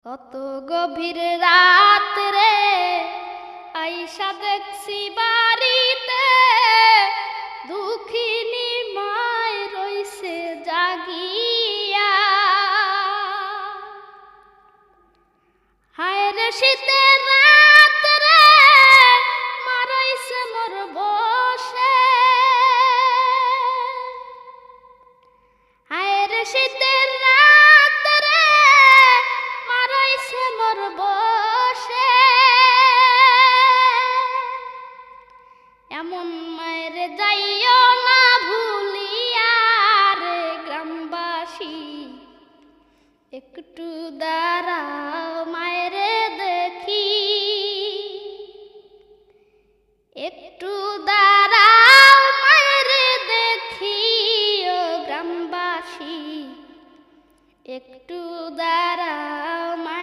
কত গভীর রাত রে আইসা দেখছি বাড়িতে দুঃখিনী মায় রইছে জাগিয়া। হায় রে শীতের রাত রে মারাইছে মোর বসে। হায় রে শীতের রাত রে মারাইছে মোর বসে। এমন মায়ের যাইও না ভুলিয়া রে গ্রামবাসী, একটু দাঁড়াও মায়ের দেখি। একটু দাঁড়াও মায়ের দেখি ও গ্রামবাসী, একটু দাঁড়াও।